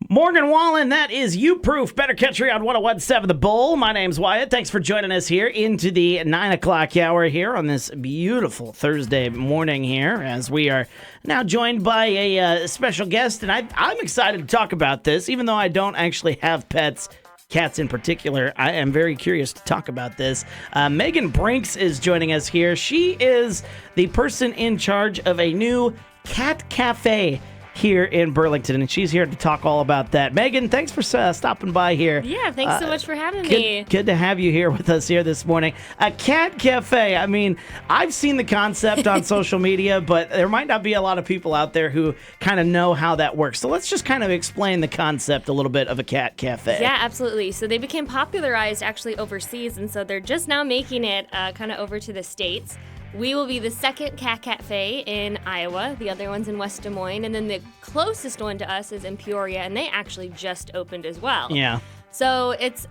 Morgan Wallen, that is You Proof, Better Country on 101.7 The Bull. My name's Wyatt. Thanks for joining us here into the 9 o'clock hour here on this beautiful Thursday morning here, as we are now joined by a special guest. And I'm excited to talk about this, even though I don't actually have pets. Cats in particular. I am very curious to talk about this. Megan Brincks is joining us here. She is the person in charge of a new cat cafe here in Burlington, and she's here to talk all about that. Megan, thanks for stopping by here. Yeah, thanks so much for having me. Good to have you here with us here this morning. A cat cafe. I mean, I've seen the concept on social media, but there might not be a lot of people out there who kind of know how that works. So let's just kind of explain the concept a little bit of a cat cafe. Yeah, absolutely. So they became popularized actually overseas, and so they're just now making it kind of over to the States. We will be the second cat cafe in Iowa. The other one's in West Des Moines. And then the closest one to us is in Peoria, and they actually just opened as well. Yeah. So it's,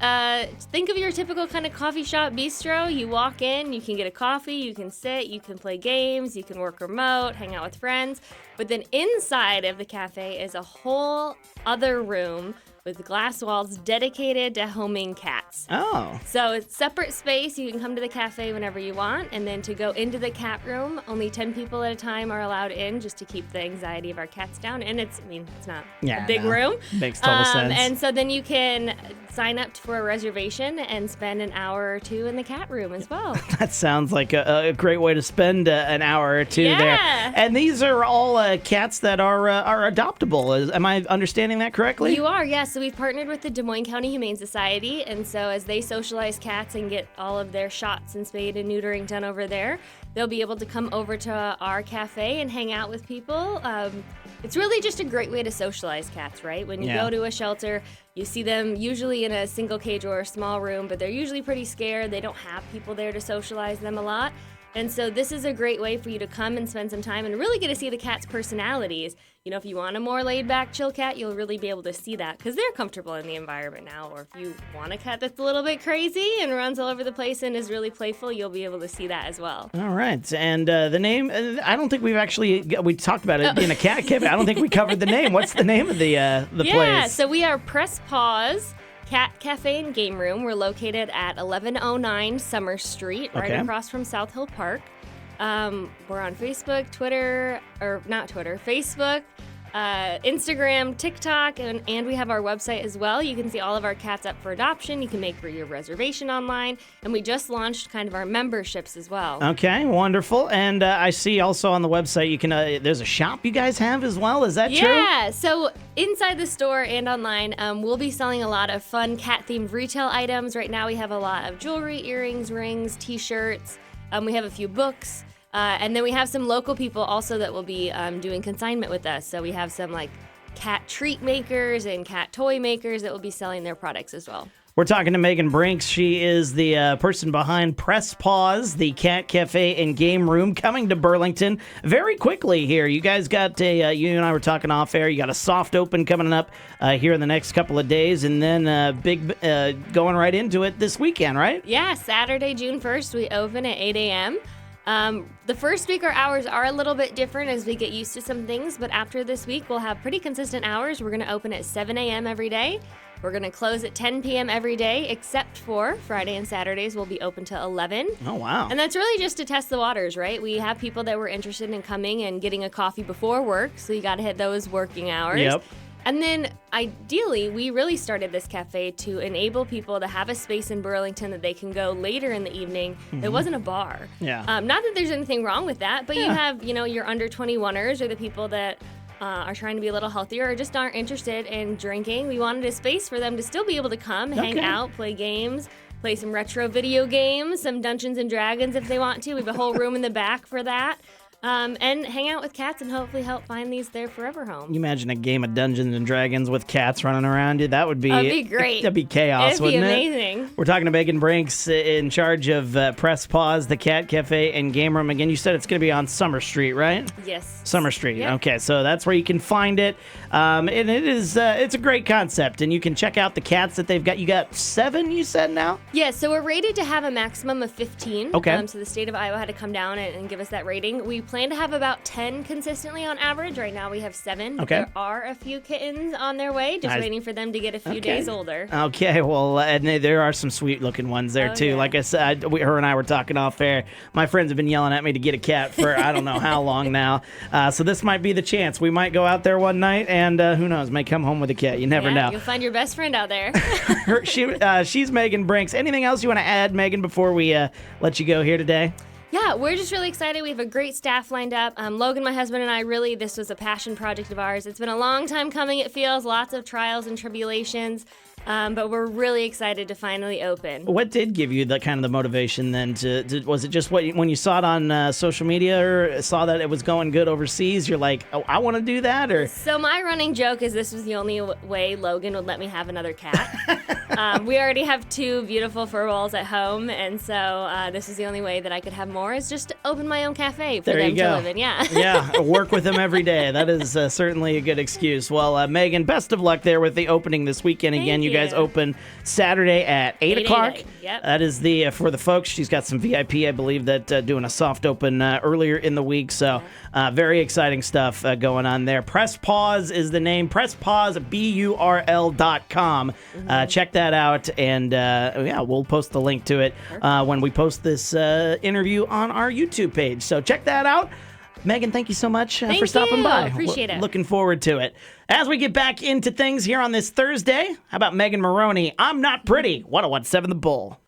think of your typical kind of coffee shop bistro. You walk in, you can get a coffee, you can sit, you can play games, you can work remote, hang out with friends. But then inside of the cafe is a whole other room with glass walls dedicated to homing cats. Oh. So it's separate space. You can come to the cafe whenever you want. And then to go into the cat room, only 10 people at a time are allowed in just to keep the anxiety of our cats down. And it's not a big room. Makes total sense. And so then you can sign up for a reservation and spend an hour or two in the cat room as well. That sounds like a great way to spend an hour or two there. And these are all cats that are adoptable. Am I understanding that correctly? You are, yes. So we've partnered with the Des Moines County Humane Society, and so as they socialize cats and get all of their shots and spade and neutering done over there, they'll be able to come over to our cafe and hang out with people. It's really just a great way to socialize cats, right? When you go to a shelter, you see them usually in a single cage or a small room, but they're usually pretty scared. They don't have people there to socialize them a lot. And so this is a great way for you to come and spend some time and really get to see the cat's personalities. You know, if you want a more laid-back, chill cat, you'll really be able to see that because they're comfortable in the environment now. Or if you want a cat that's a little bit crazy and runs all over the place and is really playful, you'll be able to see that as well. All right. And the name, I don't think we talked about it being a cat cafe. I don't think we covered the name. What's the name of the place? Yeah, so we are Paws Cat Cafe and Game Room. We're located at 1109 Summer Street, right across from South Hill Park. We're on Facebook, Facebook, Instagram, TikTok, and we have our website as well. You can see all of our cats up for adoption. You can make your reservation online, and we just launched kind of our memberships as well. Okay, wonderful. And I see also on the website you can there's a shop you guys have as well. Is that true? Yeah. So inside the store and online, we'll be selling a lot of fun cat-themed retail items. Right now we have a lot of jewelry, earrings, rings, T-shirts. We have a few books. And then we have some local people also that will be doing consignment with us. So we have some like cat treat makers and cat toy makers that will be selling their products as well. We're talking to Megan Brincks. She is the person behind Paws, the cat cafe and game room, coming to Burlington very quickly here. You guys got you and I were talking off air. You got a soft open coming up here in the next couple of days, and then big going right into it this weekend, right? Yeah, Saturday, June 1st, we open at 8 a.m. The first week, our hours are a little bit different as we get used to some things, but after this week, we'll have pretty consistent hours. We're going to open at 7 a.m. every day. We're going to close at 10 p.m. every day, except for Friday and Saturdays. We'll be open till 11. Oh, wow. And that's really just to test the waters, right? We have people that were interested in coming and getting a coffee before work, so you got to hit those working hours. Yep. And then, ideally, we really started this cafe to enable people to have a space in Burlington that they can go later in the evening. It wasn't a bar. Yeah. Not that there's anything wrong with that, but you have, your under 21ers or the people that are trying to be a little healthier or just aren't interested in drinking. We wanted a space for them to still be able to come, hang out, play games, play some retro video games, some Dungeons and Dragons if they want to. We have a whole room in the back for that. And hang out with cats and hopefully help find these their forever home. You imagine a game of Dungeons and Dragons with cats running around you? That would be... That'd be great. That'd be chaos, wouldn't it? It'd be amazing. We're talking to Megan Brincks in charge of Paws, the cat cafe and game room. Again, you said it's going to be on Summer Street, right? Yes. Summer Street. Yep. Okay, so that's where you can find it. And it's a great concept. And you can check out the cats that they've got. You got 7, you said now? Yeah, so we're rated to have a maximum of 15. Okay. So the state of Iowa had to come down and give us that rating. We plan to have about 10 consistently on average. Right now we have 7. Okay. There are a few kittens on their way, just waiting for them to get a few days older. Okay, well, and there are some sweet-looking ones there, too. Yeah. Like I said, her and I were talking off air. My friends have been yelling at me to get a cat for I don't know how long now. So this might be the chance. We might go out there one night, and who knows, may come home with a cat. You never know. You'll find your best friend out there. She's Megan Brincks. Anything else you want to add, Megan, before we let you go here today? Yeah, we're just really excited. We have a great staff lined up. Logan, my husband, and I, really, this was a passion project of ours. It's been a long time coming, it feels. Lots of trials and tribulations. But we're really excited to finally open. What did give you the kind of the motivation then? Was it just when you saw it on social media or saw that it was going good overseas, you're like, oh, I want to do that? Or So my running joke is this was the only way Logan would let me have another cat. We already have 2 beautiful fur balls at home, and so this is the only way that I could have more is just to open my own cafe for them to live in. Yeah, work with them every day. That is certainly a good excuse. Well, Megan, best of luck there with the opening this weekend. Again, you guys open Saturday at 8 o'clock. Yep. That is the for the folks. She's got some VIP, I believe, that doing a soft open earlier in the week. So very exciting stuff going on there. Paws is the name. PressPaws.com. Check that out, and we'll post the link to it when we post this interview on our YouTube page. So check that out. Megan, thank you so much for stopping by. Appreciate it. Looking forward to it. As we get back into things here on this Thursday, how about Megan Maroney? I'm Not Pretty. 101.7 The Bull.